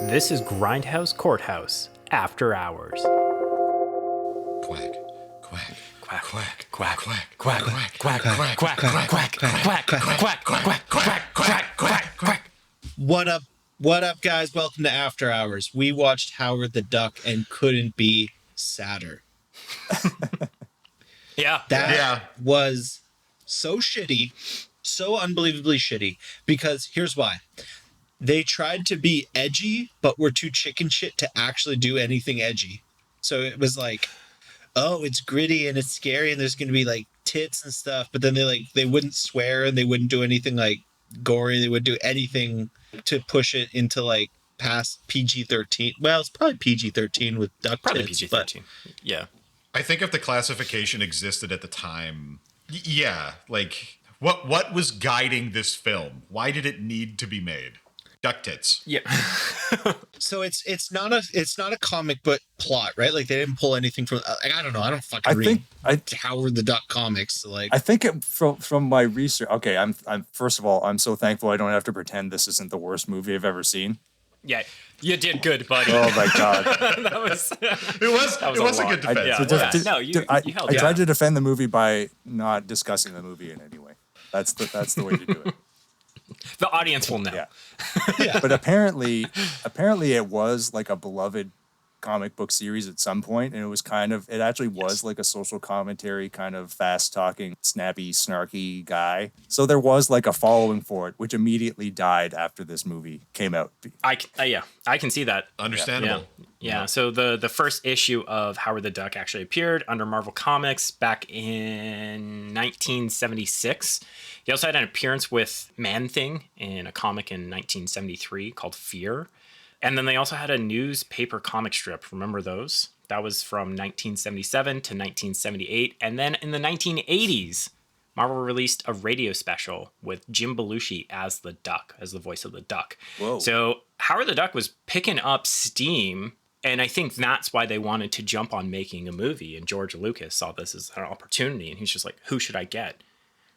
This is Grindhouse Courthouse, After Hours. Quack, quack, quack, quack, quack, quack, Quack, quack, quack, quack, quack, quack, quack, quack, quack, quack, quack, quack, quack, quack. What up? What up, guys? Welcome to After Hours. We watched Howard the Duck and couldn't be sadder. Yeah. That was so shitty, so unbelievably shitty, because here's why. They tried to be edgy, but were too chicken shit to actually do anything edgy. So it was like, oh, it's gritty and it's scary and there's going to be like tits and stuff, but then they wouldn't swear and they wouldn't do anything like gory. They would do anything to push it into like past PG-13. Well, it's probably PG-13 with duck Probably tits, PG-13. Yeah. I think if the classification existed at the time, like what was guiding this film? Why did it need to be made? Duck tits. Yeah. So it's not a comic book plot, right? Like they didn't pull anything from. Like, I don't know. I don't fucking read Howard the Duck comics. So like I think from my research. Okay, I'm first of all, I'm so thankful I don't have to pretend this isn't the worst movie I've ever seen. Yeah. You did good, buddy. Oh my god. It was a good defense. I held it. tried to defend the movie by not discussing the movie in any way. That's the way to do it. The audience will know. Yeah. But apparently it was like a beloved comic book series at some point, and it actually was like a social commentary, kind of fast talking, snappy, snarky guy. So there was like a following for it, which immediately died after this movie came out. I can see that. Understandable. Yeah. So the first issue of Howard the Duck actually appeared under Marvel Comics back in 1976. He also had an appearance with Man-Thing in a comic in 1973 called Fear. And then they also had a newspaper comic strip. Remember those? That was from 1977 to 1978. And then in the 1980s, Marvel released a radio special with Jim Belushi as the Duck, as the voice of the Duck. Whoa. So Howard the Duck was picking up steam. And I think that's why they wanted to jump on making a movie. And George Lucas saw this as an opportunity. And he's just like, who should I get?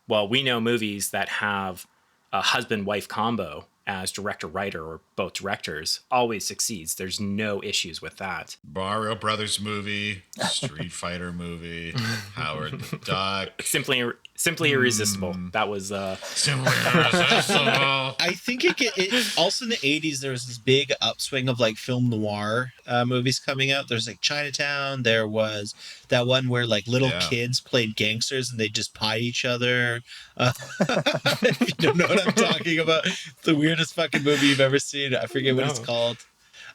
Well, we know movies that have a husband-wife combo as director-writer or both directors always succeeds. There's no issues with that. Mario Brothers movie, Street Fighter movie, Howard the Duck. Simply irresistible. That was Simply irresistible. I think it also in the 80s there was this big upswing of like film noir movies coming out. There's like Chinatown. There was that one where like little kids played gangsters and they just pie each other. If you don't know what I'm talking about, the weirdest fucking movie you've ever seen. I forget what it's called.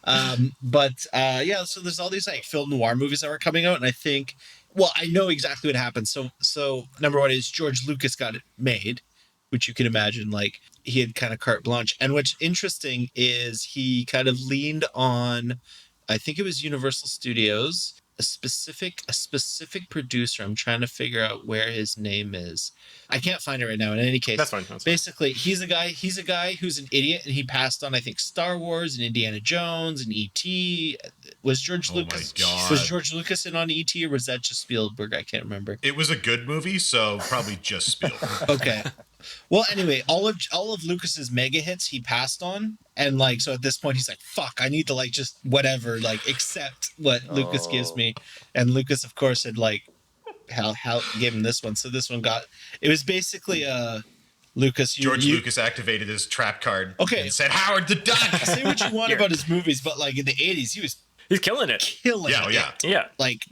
So there's all these like film noir movies that were coming out, and I think, well, I know exactly what happened. So number one is George Lucas got it made, which you can imagine, like he had kind of carte blanche. And what's interesting is he kind of leaned on, I think it was Universal Studios, a specific producer. I'm trying to figure out where his name is. I can't find it right now. In any case, that's fine. Basically, he's a guy who's an idiot, and he passed on, I think, Star Wars and Indiana Jones and E.T. Was George Lucas in on E.T. or was that just Spielberg? I can't remember. It was a good movie, so probably just Spielberg. Okay. Well, anyway, all of Lucas's mega hits he passed on, and like so at this point he's like, "Fuck, I need to like just whatever, like accept what Lucas gives me." And Lucas, of course, had like how gave him this one. So this one it was basically Lucas. George Lucas activated his trap card. Okay. And said, "Howard the Duck." Say what you want about his movies, but like in the 80s, he's killing it. Yeah. Like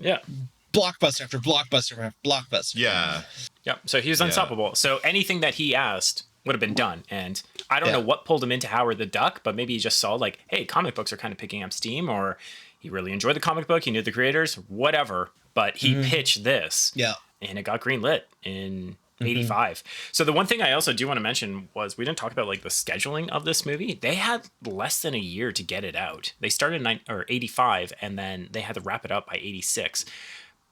blockbuster after blockbuster after blockbuster. Yeah. Yeah, so he was unstoppable. So anything that he asked would have been done. And I don't know what pulled him into Howard the Duck, but maybe he just saw like, hey, comic books are kind of picking up steam, or he really enjoyed the comic book, he knew the creators, whatever. But he pitched this. Yeah. And it got greenlit in 85. So the one thing I also do want to mention was we didn't talk about like the scheduling of this movie. They had less than a year to get it out. They started in 85 and then they had to wrap it up by 86.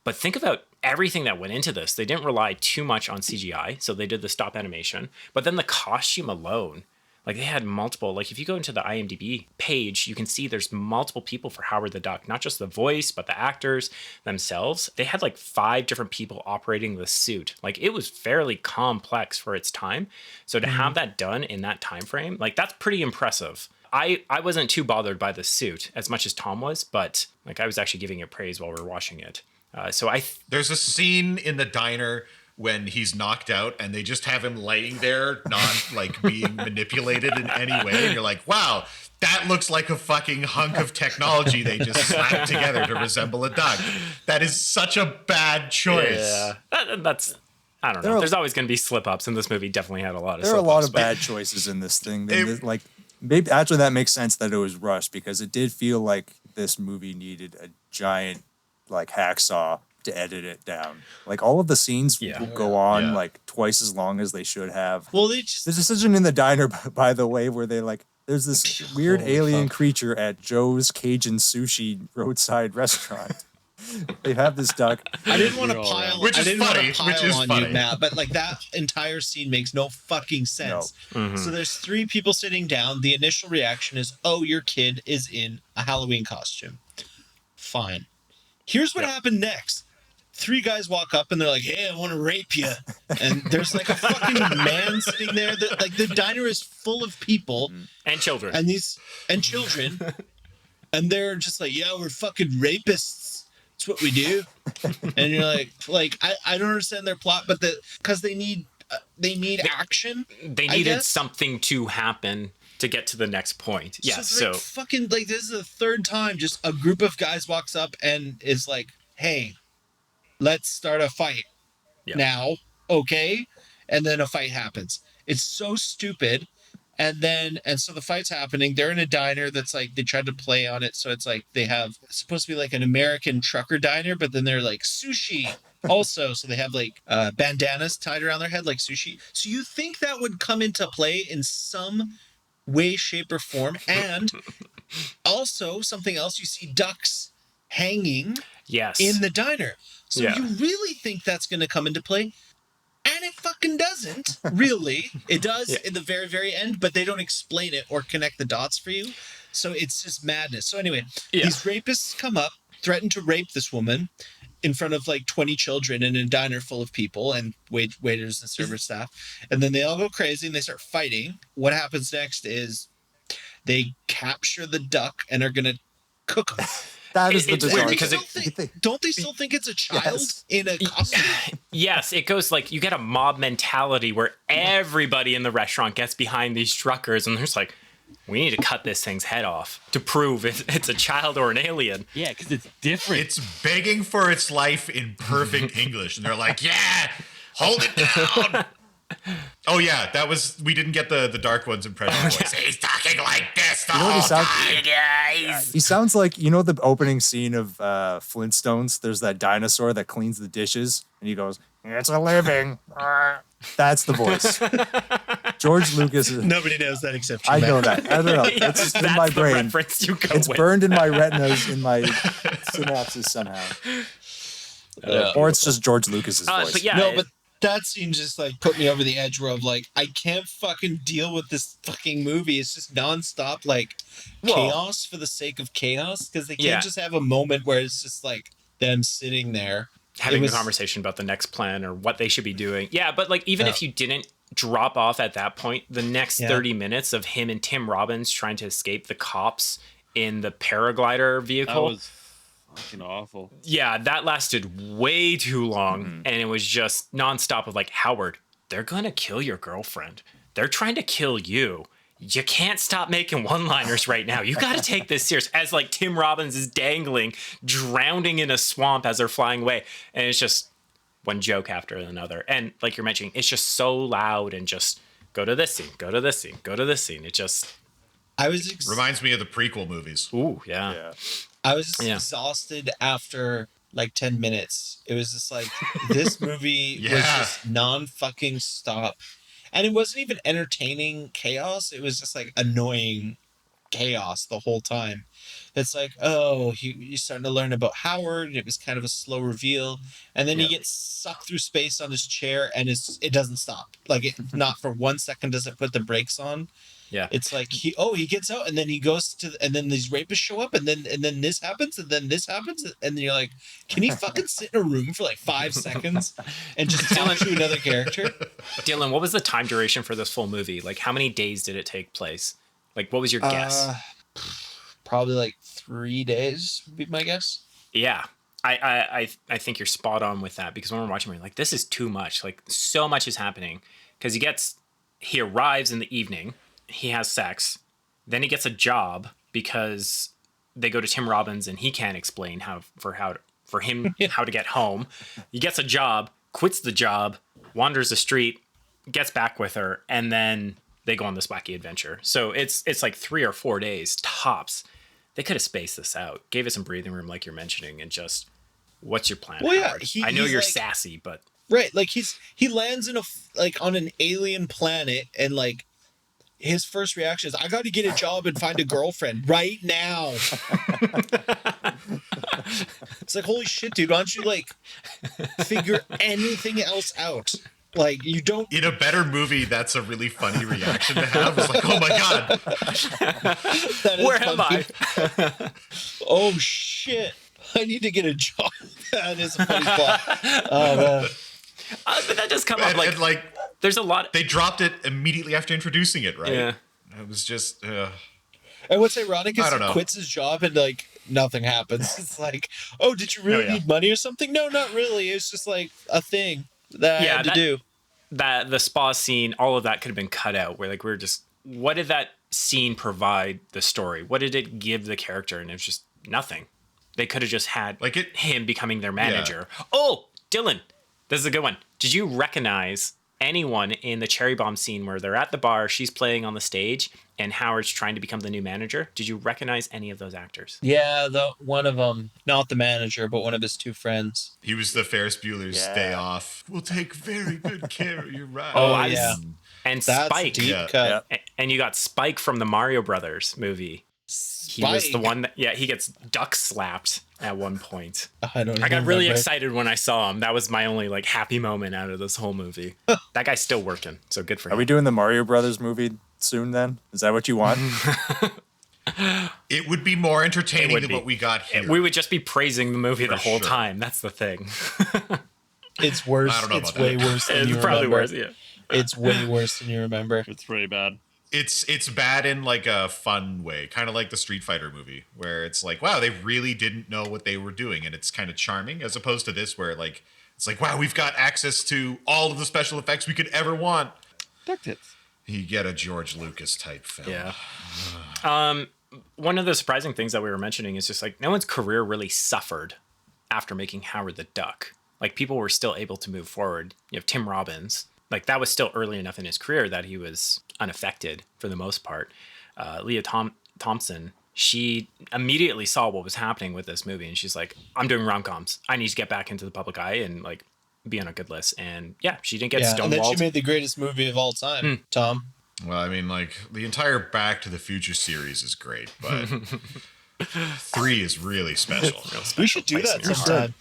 But think about everything that went into this. They didn't rely too much on CGI, so they did the stop animation. But then the costume alone, like they had multiple, like if you go into the IMDB page, you can see there's multiple people for Howard the Duck, not just the voice, but the actors themselves. They had like 5 different people operating the suit. Like it was fairly complex for its time. So to have that done in that time frame, like that's pretty impressive. I wasn't too bothered by the suit as much as Tom was, but like I was actually giving it praise while we were watching it. There's a scene in the diner when he's knocked out and they just have him laying there, not like being manipulated in any way. And you're like, wow, that looks like a fucking hunk of technology they just slapped together to resemble a duck. That is such a bad choice. Yeah, that's I don't know. There's always going to be slip ups, and this movie definitely had a lot of. There are a lot of bad choices in this thing. Like maybe actually that makes sense that it was rushed because it did feel like this movie needed a giant like hacksaw to edit it down. Like all of the scenes go on like twice as long as they should have. Well, there's a decision in the diner, by the way, where they like there's this weird alien creature at Joe's Cajun Sushi roadside restaurant. They have this duck. I didn't want to pile, which is funny, on you, Matt, but like that entire scene makes no fucking sense. No. Mm-hmm. So there's 3 people sitting down. The initial reaction is, "Oh, your kid is in a Halloween costume." Fine. Here's what happened next. 3 guys walk up and they're like, "Hey, I want to rape you." And there's like a fucking man sitting there. That like the diner is full of people and children and children, and they're just like, "Yeah, we're fucking rapists. That's what we do." And you're like I don't understand their plot, but because they need action. They needed something to happen to get to the next point. Yeah, so fucking like this is the 3rd time just a group of guys walks up and is like, "Hey, let's start a fight now, okay?" And then a fight happens. It's so stupid. And so the fight's happening. They're in a diner that's like, they tried to play on it. So it's like they have, it's supposed to be like an American trucker diner, but then they're like sushi also. So they have like bandanas tied around their head like sushi. So you think that would come into play in some way, shape, or form. And also something else, you see ducks hanging in the diner. So you really think that's going to come into play? And it fucking doesn't, really. It does in the very, very end, but they don't explain it or connect the dots for you. So it's just madness. So anyway, these rapists come up, threaten to rape this woman in front of like 20 children in a diner full of people and waiters and server staff. And then they all go crazy and they start fighting. What happens next is they capture the duck and are going to cook him. That is it's weird because don't they still think it's a child in a costume? Yes, it goes like you get a mob mentality where everybody in the restaurant gets behind these truckers and there's like, we need to cut this thing's head off to prove it's a child or an alien. Yeah, because it's different. It's begging for its life in perfect English, and they're like, "Yeah, hold it down." Oh yeah, we didn't get the Dark One's impression voice. He's talking like this the whole time, guys. He sounds like, the opening scene of Flintstones. There's that dinosaur that cleans the dishes, and he goes, "It's a living." That's the voice. George Lucas. Nobody knows that except you. I know that. I don't know. It's just in my brain. It's burned in my retinas, in my synapses somehow. Or it's just George Lucas's voice. But that scene just like put me over the edge where I'm like, I can't fucking deal with this fucking movie. It's just nonstop like chaos for the sake of chaos, because they can't just have a moment where it's just like them sitting there having a conversation about the next plan or what they should be doing. Yeah, but like even if you didn't drop off at that point, the next 30 minutes of him and Tim Robbins trying to escape the cops in the paraglider vehicle. That was fucking awful. Yeah, that lasted way too long, and it was just nonstop of like, Howard, they're gonna kill your girlfriend. They're trying to kill you. You can't stop making one-liners right now. You got to take this serious. As like Tim Robbins is dangling, drowning in a swamp as they're flying away, and it's just one joke after another. And like you're mentioning, it's just so loud and just go to this scene, go to this scene, go to this scene. It just reminds me of the prequel movies. Ooh, yeah. I was exhausted after like 10 minutes. It was just like, this movie was just non-fucking stop. And it wasn't even entertaining chaos. It was just like annoying chaos the whole time. It's like, oh, you're starting to learn about Howard. And it was kind of a slow reveal. And then he gets sucked through space on his chair and it doesn't stop. Like, not for 1 second does it put the brakes on. Yeah. It's like he gets out and then he goes and then these rapists show up and then this happens and then this happens and then you're like, can he fucking sit in a room for like 5 seconds and just talk to another character? Dylan, what was the time duration for this full movie? Like, how many days did it take place? Like, what was your guess? Probably like 3 days would be my guess. Yeah. I think you're spot on with that, because when we're watching, we're like, this is too much. Like, so much is happening. Because he arrives in the evening, he has sex, then he gets a job because they go to Tim Robbins and he can't explain how to get home. He gets a job, quits the job, wanders the street, gets back with her, and then they go on this wacky adventure. So it's like 3 or 4 days tops. They could have spaced this out, gave it some breathing room, like you're mentioning, and just, what's your plan? Well, yeah, Howard? I know he's you're like, sassy, but right, like he lands in on an alien planet, and like his first reaction is, I got to get a job and find a girlfriend right now. It's like, holy shit, dude! Why don't you like figure anything else out? Like, you don't. In a better movie, that's a really funny reaction to have. It's like, oh my god, where am I? Oh shit! I need to get a job. That is a funny plot. Oh man. But that does come up and like there's a lot. They dropped it immediately after introducing it, right? Yeah. It was just. And what's ironic is I don't he know. quits his job and like nothing happens. It's like, oh, did you really need money or something? No, not really. It's just like a thing that I had to do. That the spa scene, all of that could have been cut out. Where like we're just, what did that scene provide the story? What did it give the character? And it was just nothing. They could have just had him becoming their manager. Yeah. Oh, Dylan, this is a good one. Did you recognize anyone in the cherry bomb scene where they're at the bar, she's playing on the stage, and Howard's trying to become the new manager? Did you recognize any of those actors? Yeah, one of them, not the manager, but one of his two friends. He was the Ferris Bueller's Day Off. We'll take very good care of your ride. Oh, yeah. And That's Spike. A deep cut. And you got Spike from the Mario Brothers movie. He was the one that, he gets duck slapped at one point. I got really excited when I saw him. That was my only like happy moment out of this whole movie. That guy's still working, so good for him. Are we doing the Mario Brothers movie soon then? Is that what you want? It would be more entertaining than what we got here. We would just be praising the movie the whole time. That's the thing. It's worse. I don't know it's about way that. worse than you remember. Probably worse, yeah. It's way worse than you remember. It's pretty bad. It's bad in like a fun way, kind of like the Street Fighter movie, where it's like, wow, they really didn't know what they were doing, and it's kind of charming, as opposed to this, where like it's like, wow, we've got access to all of the special effects we could ever want. Duck tits. You get a George Lucas type film. Yeah. One of the surprising things that we were mentioning is just like no one's career really suffered after making Howard the Duck. Like people were still able to move forward. You have Tim Robbins. Like that was still early enough in his career that he was unaffected for the most part. Leah Thompson, she immediately saw what was happening with this movie, and she's like, "I'm doing rom-coms. I need to get back into the public eye and like be on a good list." And yeah, she didn't get stonewalled. And then she made the greatest movie of all time, Tom. Well, I mean, like the entire Back to the Future series is great, but 3 is really special. We should do that sometime.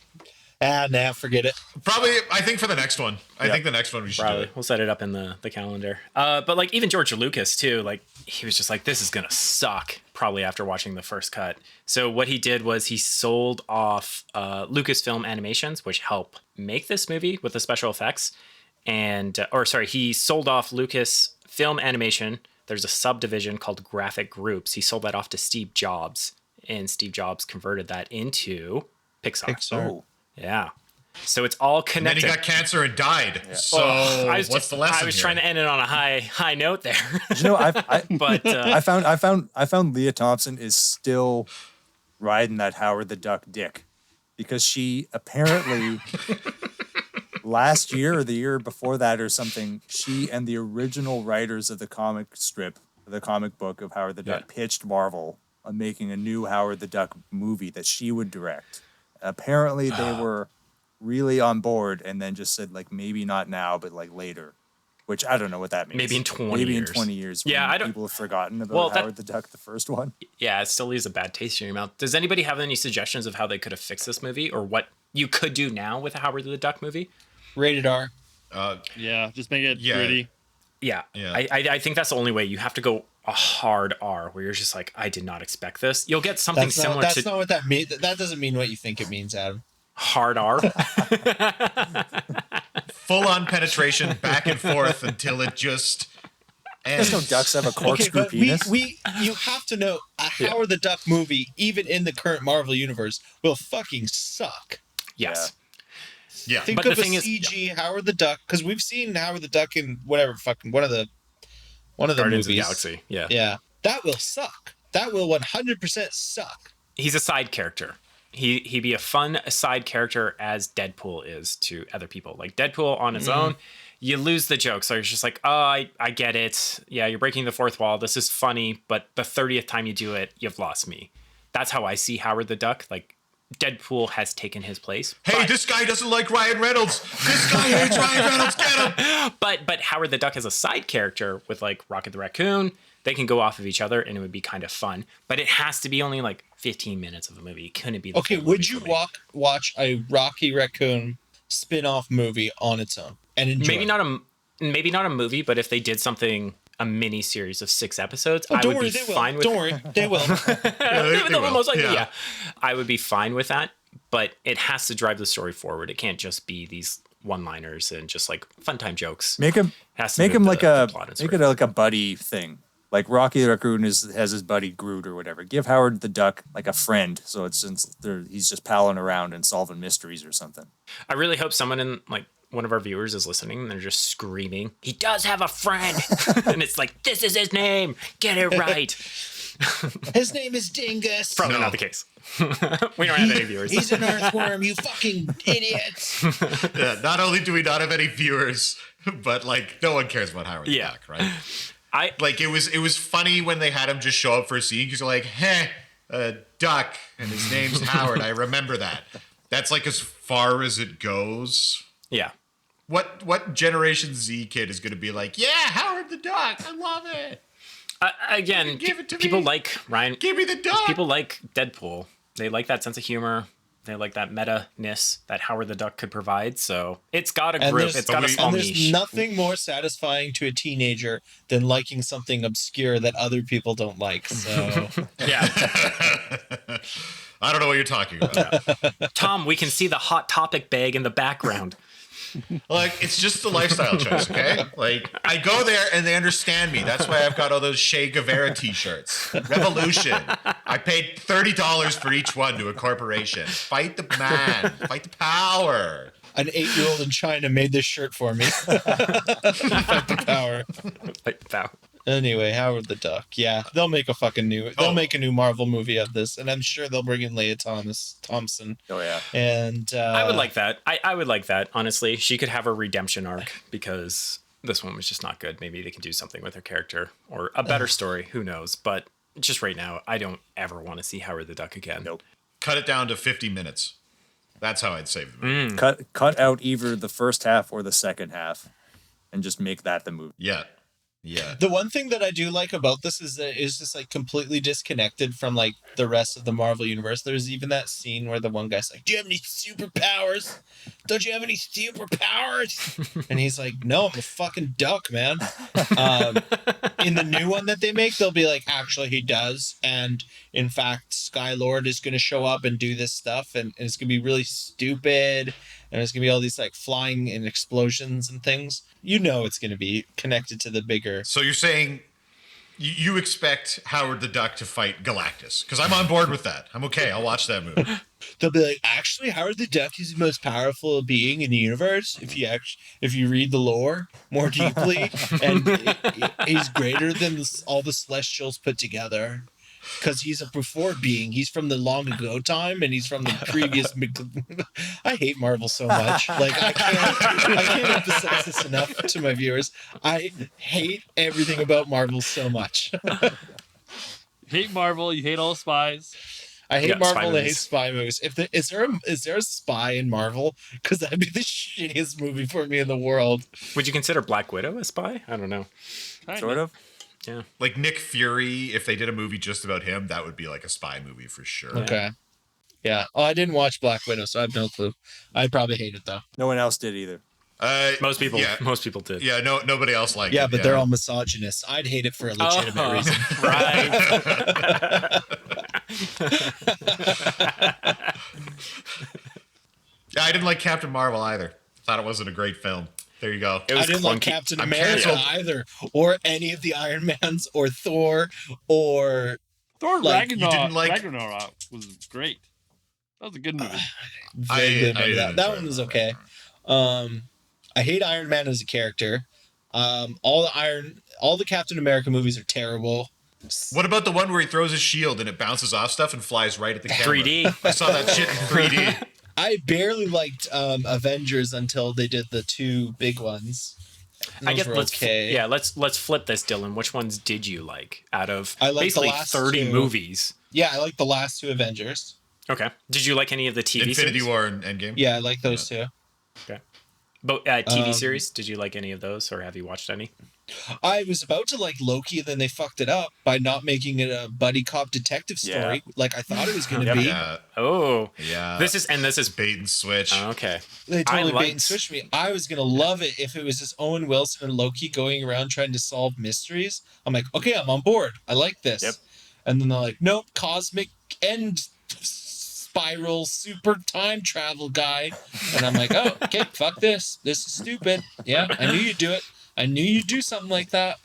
Forget it. Probably, I think for the next one. I think the next one we should do it. We'll set it up in the calendar. But like even George Lucas too, like he was just like, this is gonna suck, probably after watching the first cut. So what he did was he sold off Lucasfilm Animations, which helped make this movie with the special effects. He sold off Lucasfilm Animation. There's a subdivision called Graphic Groups. He sold that off to Steve Jobs, and Steve Jobs converted that into Pixar. Oh. Yeah. So it's all connected. And then he got cancer and died. Yeah. So what's the lesson? I was trying to end it on a high note there. You know, I found Leah Thompson is still riding that Howard the Duck dick, because she apparently last year or the year before that or something, she and the original writers of the comic book of Howard the Duck pitched Marvel on making a new Howard the Duck movie that she would direct. Apparently they were really on board, and then just said like maybe not now, but like later, which I don't know what that means. Maybe in 20 years. Maybe in 20 years. Yeah, people have forgotten about Howard the Duck, the first one. Yeah, it still leaves a bad taste in your mouth. Does anybody have any suggestions of how they could have fixed this movie, or what you could do now with a Howard the Duck movie? Rated R. Just make it gritty. Yeah. I think that's the only way. You have to go a hard R, where you're just like, I did not expect this. You'll get something similar to... That's not what that means. That doesn't mean what you think it means, Adam. Hard R? Full-on penetration, back and forth, until it just There's no ducks have a Okay, corkscrew but penis. you have to know a Howard the Duck movie, even in the current Marvel universe, will fucking suck. Yes. Yeah. Think But of the a thing is- CG Howard the Duck, because we've seen Howard the Duck in whatever fucking one of the Guardians movies. of the Galaxy. Yeah. Yeah, that will suck. That will 100% suck. He's a side character. He'd be a fun side character as Deadpool is to other people. Like Deadpool on his own, you lose the joke. So it's just like, oh, I get it. Yeah, you're breaking the fourth wall. This is funny, but the 30th time you do it, you've lost me. That's how I see Howard the Duck. Like Deadpool has taken his place. Hey, this guy doesn't like Ryan Reynolds. This guy hates Ryan Reynolds. Get him. But Howard the Duck as a side character with like Rocket the Raccoon, they can go off of each other and it would be kind of fun. But it has to be only like 15 minutes of a movie. It couldn't be the Okay, full would movie you for me. watch a Rocky Raccoon spin-off movie on its own and enjoy Maybe not a movie, but if they did something, a mini series of 6 episodes, I don't would worry, be they will. fine with Don't worry, they will. They will. most likely, Yeah. yeah. I would be fine with that, but it has to drive the story forward. It can't just be these one-liners and just like fun time jokes. Make him Has to make move him the- like the a plot and make story. it like a buddy thing. Like Rocky the Raccoon has his buddy Groot or whatever. Give Howard the Duck like a friend, so it's since he's just palling around and solving mysteries or something. I really hope someone in like one of our viewers is listening and they're just screaming, "He does have a friend," and it's like, "This is his name. Get it right." His name is Dingus. Probably No. not the case. We don't have any viewers. He's an earthworm, you fucking idiots. Yeah, not only do we not have any viewers, but like no one cares about Howard the Yeah. Duck, right? I Like it was funny when they had him just show up for a scene because you're like, "Heh, a duck, and his name's Howard." I remember that. That's like as far as it goes. yeah. What Generation Z kid is going to be like? Yeah, Howard the Duck. I love it. Again, Give it to people me. like Ryan. Give me the duck. People like Deadpool. They like that sense of humor. They like that meta-ness that Howard the Duck could provide. So it's got a And group. there's- It's got a small And there's niche. nothing more satisfying to a teenager than liking something obscure that other people don't like. So Yeah. I don't know what you're talking about. Tom, we can see the Hot Topic bag in the background. Like, it's just a lifestyle choice, okay? Like, I go there and they understand me. That's why I've got all those Che Guevara t-shirts. Revolution. I paid $30 for each one to a corporation. Fight the man. Fight the power. an 8-year-old in China made this shirt for me. Fight the power. Like that. Anyway, Howard the Duck. Yeah, they'll make a fucking new. They'll Oh. make a new Marvel movie of this, and I'm sure they'll bring in Leah Thompson. Oh yeah. And I would like that. I would like that, honestly. She could have a redemption arc because this one was just not good. Maybe they can do something with her character or a better story. Who knows? But just right now, I don't ever want to see Howard the Duck again. Nope. Cut it down to 50 minutes. That's how I'd save the movie. Cut out either the first half or the second half, and just make that the movie. Yeah. Yeah. The one thing that I do like about this is that it's just like completely disconnected from like the rest of the Marvel universe. There's even that scene where the one guy's like, "Do you have any superpowers? Don't you have any superpowers?" And he's like, "No, I'm a fucking duck, man." In the new one that they make, they'll be like, "Actually, he does." And in fact, Sky-Lord is going to show up and do this stuff, and it's going to be really stupid. And it's going to be all these like flying and explosions and things. You know it's going to be connected to the bigger. So you're saying you expect Howard the Duck to fight Galactus? Because I'm on board with that. I'm okay. I'll watch that movie. They'll be like, actually, Howard the Duck is the most powerful being in the universe. If you read the lore more deeply, and he's greater than all the Celestials put together. Because he's a before being. He's from the long ago time, and he's from the previous. I hate Marvel so much. Like I can't emphasize this enough to my viewers. I hate everything about Marvel so much. You hate Marvel. You hate all spies. I hate Yeah, spy Marvel. I hate movies. spy movies. Is there a spy in Marvel? Because that'd be the shittiest movie for me in the world. Would you consider Black Widow a spy? I don't know. Kinda. Sort of. Yeah. Like Nick Fury, if they did a movie just about him, that would be like a spy movie for sure. Okay. Yeah. Oh, I didn't watch Black Widow, so I have no clue. I'd probably hate it though. No one else did either. Most people. Yeah. Most people did. Yeah, nobody else liked it. Yeah, but they're all misogynist. I'd hate it for a legitimate Oh, reason. Right. Yeah, I didn't like Captain Marvel either. Thought it wasn't a great film. There you go. It was I didn't like clunky. Captain I'm America canceled. either, or any of the Iron Mans, or Thor, or Thor Like, you didn't like- Ragnarok was great. That was a good movie. vaguely remember didn't that. That enjoy one was that. okay. I hate Iron Man as a character. All the Captain America movies are terrible. What about the one where he throws his shield and it bounces off stuff and flies right at the camera? 3D. I saw that shit in 3D. I barely liked Avengers until they did the two big ones. I guess Those were let's okay. let's flip this, Dylan. Which ones did you like out of I liked the basically last 30 two. movies? Yeah, I like the last two Avengers. Okay. Did you like any of the TV Infinity series? War and Endgame. Yeah, I like those two. Okay. But TV series, did you like any of those, or have you watched any? I was about to like Loki, and then they fucked it up by not making it a buddy cop detective story like I thought it was going to be. Yeah. Oh, Yeah. this is bait and switch. okay. They totally I bait and switched me. I was gonna love it if it was just Owen Wilson and Loki going around trying to solve mysteries. I'm like, okay, I'm on board. I like this. Yep. And then they're like, nope, cosmic end spiral super time travel guy. And I'm like, oh, okay, fuck this. This is stupid. Yeah, I knew you'd do it. I knew you'd do something like that.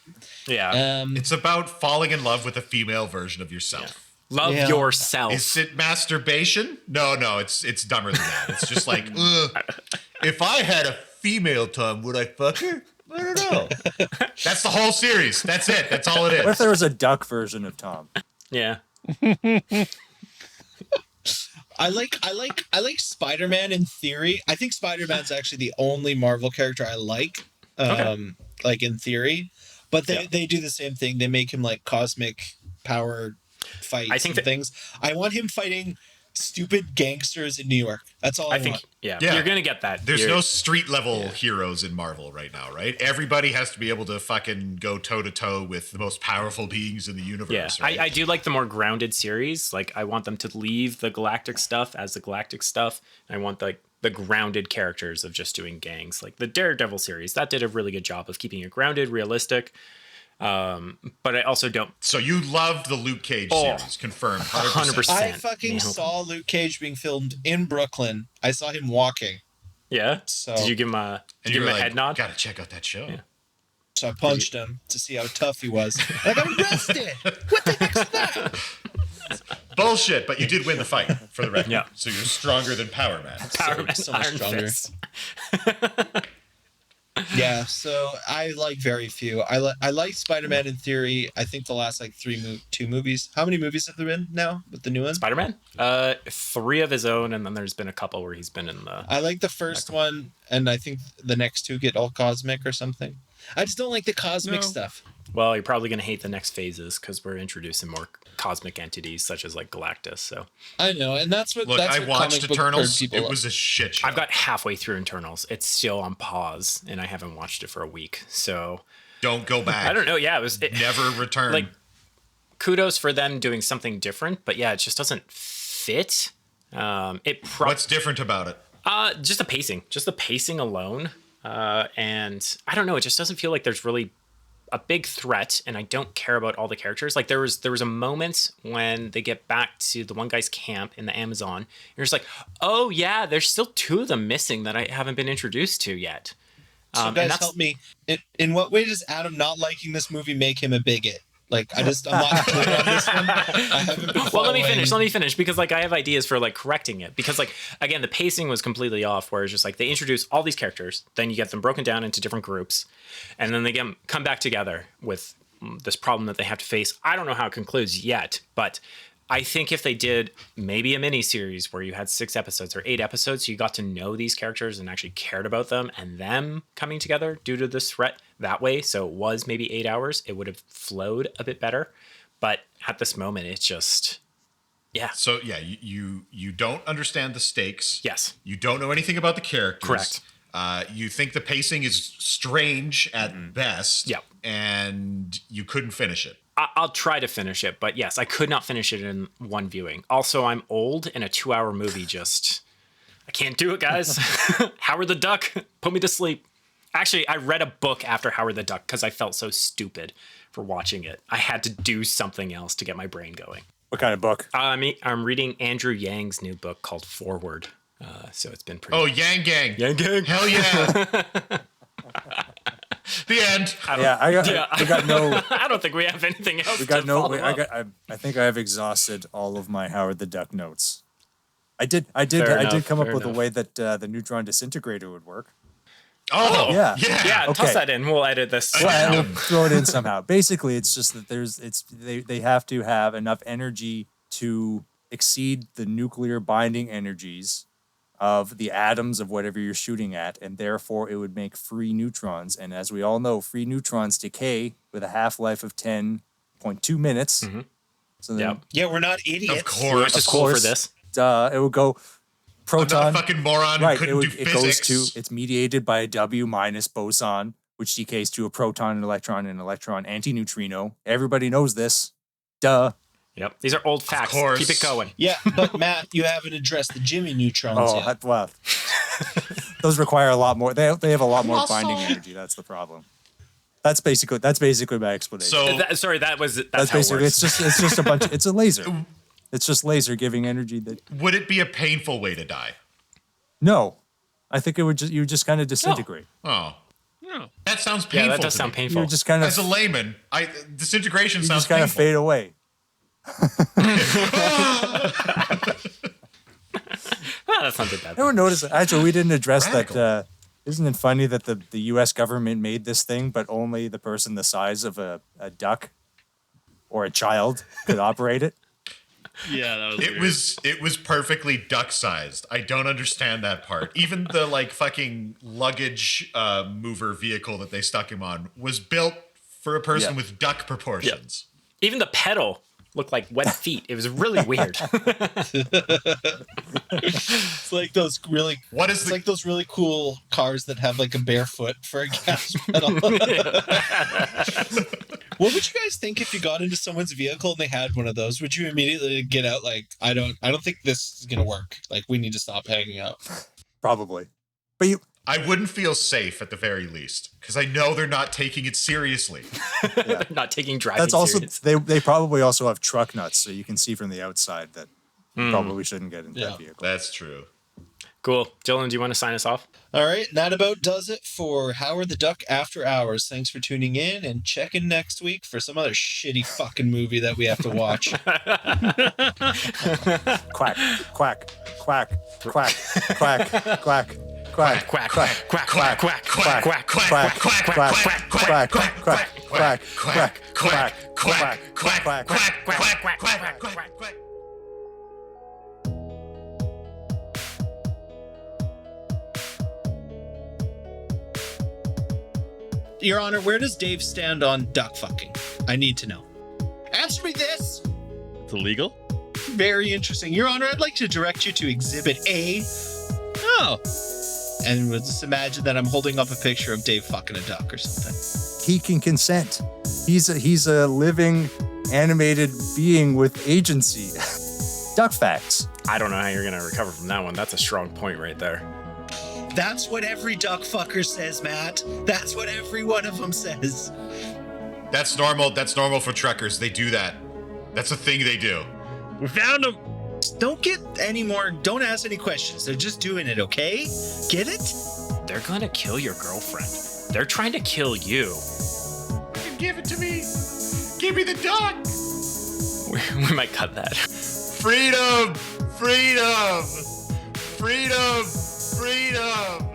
Yeah. It's about falling in love with a female version of yourself. Love Yeah. yourself. Is it masturbation? No, it's dumber than that. It's just like, ugh, if I had a female tongue, would I fuck her? I don't know. That's the whole series. That's it. That's all it What if is. there was a duck version of Tom? Yeah. I like Spider-Man in theory. I think Spider-Man's actually the only Marvel character I like. Like in theory. But they do the same thing. They make him like cosmic power fights I think and things. I want him fighting stupid gangsters in New York. That's all I, I think want. yeah, Yeah. you're gonna get that. There's You're- no street level heroes in Marvel right now, right? Everybody has to be able to fucking go toe to toe with the most powerful beings in the universe. Yeah, right? I do like the more grounded series. Like I want them to leave the galactic stuff as the galactic stuff. I want the grounded characters of just doing gangs. Like the Daredevil series, that did a really good job of keeping it grounded, realistic. But I also don't. So you loved the Luke Cage series, confirmed, 100%. 100%. I fucking Yeah. saw Luke Cage being filmed in Brooklyn. I saw him walking. Yeah. So- Did you give him a And give you him were a head nod? Gotta check out that show. Yeah. So I punched him to see how tough he was. I got arrested. What the heck's that? Bullshit, but you did win the fight, for the record. Yeah. So you're stronger than Power Man. Power Man, so much Iron stronger. Fist. Yeah, so I like very few. I like Spider-Man in theory. I think the last like two movies. How many movies have there been now with the new one? Spider-Man? 3 of his own, and then there's been a couple where he's been in the. I like the first one, and I think the next two get all cosmic or something. I just don't like the cosmic stuff. Well, you're probably gonna hate the next phases because we're introducing more cosmic entities such as like Galactus. So I know, and that's what. Look, that's I what watched comic book Eternals. nerd people It love. was a shit show. I've got halfway through Internals. It's still on pause, and I haven't watched it for a week. So Don't go back. I don't know. Yeah, it Never return. like kudos for them doing something different, but yeah, it just doesn't fit. What's different about it? Just the pacing alone, and I don't know. It just doesn't feel like there's really a big threat, and I don't care about all the characters. Like there was a moment when they get back to the one guy's camp in the Amazon. And you're just like, oh yeah, there's still 2 of them missing that I haven't been introduced to yet. So And guys, that's- help me. In what way does Adam not liking this movie make him a bigot? Like I'm not clear on this one. I haven't been Well, let me following- finish because like I have ideas for like correcting it because like again the pacing was completely off where it's just like they introduce all these characters, then you get them broken down into different groups, and then they come back together with this problem that they have to face. I don't know how it concludes yet, but I think if they did maybe a mini series where you had 6 episodes or 8 episodes, so you got to know these characters and actually cared about them and them coming together due to this threat that way. So it was maybe 8 hours. It would have flowed a bit better. But at this moment, it's just, yeah. So yeah, you don't understand the stakes. Yes. You don't know anything about the characters. Correct. You think the pacing is strange at best. Yep. And you couldn't finish it. I'll try to finish it, but yes, I could not finish it in one viewing. Also, I'm old, and a 2-hour movie I can't do it, guys. Howard the Duck, put me to sleep. Actually, I read a book after Howard the Duck because I felt so stupid for watching it. I had to do something else to get my brain going. What kind of book? I'm reading Andrew Yang's new book called Forward. So it's been pretty. Oh, Yang Gang. Yang Gang. Hell yeah. The end. We got no. I don't think we have anything else. We got to no. follow up. I think I have exhausted all of my Howard the Duck notes. I did enough, come up fair with enough. a way that the neutron disintegrator would work. Oh, Yeah. Yeah, Okay. toss that in. We'll edit this. Well, we'll throw it in somehow. Basically, it's just that they have to have enough energy to exceed the nuclear binding energies of the atoms of whatever you're shooting at, and therefore it would make free neutrons. And as we all know, free neutrons decay with a half-life of 10.2 minutes. Mm-hmm. So then, Yep. Yeah, we're not idiots. Of course. Just cool for this. it would go I'm proton. not a fucking moron who Right, couldn't do it goes physics. to, it's mediated by a W minus boson, which decays to a proton, an electron antineutrino. Everybody knows this. Duh. Yep. These are old facts. course. Keep it going. Yeah, but Matt, you haven't addressed the Jimmy neutrons Oh, yet. well, those require a lot more. They have a lot more binding energy. That's the problem. That's basically my explanation. So Sorry, that's that's how basically it works. it's just a bunch. It's a laser. It's just laser giving energy. That would it be a painful way to die? no, I think it would just you just kind of disintegrate. Oh, No. that sounds painful. Yeah, that does to sound me. painful. You just kind of As a layman, disintegration you sounds just kind of painful. fade away. That's not that bad. Never noticed. Actually, we didn't address Radical. that. Isn't it funny that the U.S. government made this thing, but only the person the size of a duck or a child could operate it? Yeah, that was It weird. was perfectly duck sized. I don't understand that part. Even the like fucking luggage mover vehicle that they stuck him on was built for a person Yeah. with duck proportions. Even the pedal looked like wet feet. It was really weird. It's like those really What is it's the like those really cool cars that have like a bare foot for a gas pedal. What would you guys think if you got into someone's vehicle and they had one of those? Would you immediately get out like I don't think this is gonna work. Like we need to stop hanging out. Probably. But you, I wouldn't feel safe at the very least because I know they're not taking it seriously. They're not taking driving that's also serious. they probably also have truck nuts, so you can see from the outside that you probably shouldn't get into Yeah. that vehicle. That's true. Cool. Dylan, do you want to sign us off? All right, that about does it for Howard the Duck After Hours. Thanks for tuning in and check in next week for some other shitty fucking movie that we have to watch. Quack, quack, quack, quack, quack, quack. Quack, Quack, quack, quack, quack, quack, Quack, quack, quack, quack, quack, quack, quack, quack, quack, quack, quack, quack, quack, quack, quack, quack, quack. Your Honor, where does Dave stand on duck fucking? I need to know. Answer me this! It's illegal? Very interesting. Your Honor, I'd like to direct you to Exhibit A. Oh. And we'll just imagine that I'm holding up a picture of Dave fucking a duck or something. He can consent. He's a living, animated being with agency. Duck facts. I don't know how you're going to recover from that one. That's a strong point right there. That's what every duck fucker says, Matt. That's what every one of them says. That's normal. That's normal for truckers. They do that. That's a thing they do. We found him. Don't ask any questions. They're just doing it, okay? Get it? They're going to kill your girlfriend. They're trying to kill you. Give it to me. Give me the duck. We might cut that. Freedom. Freedom. Freedom. Freedom.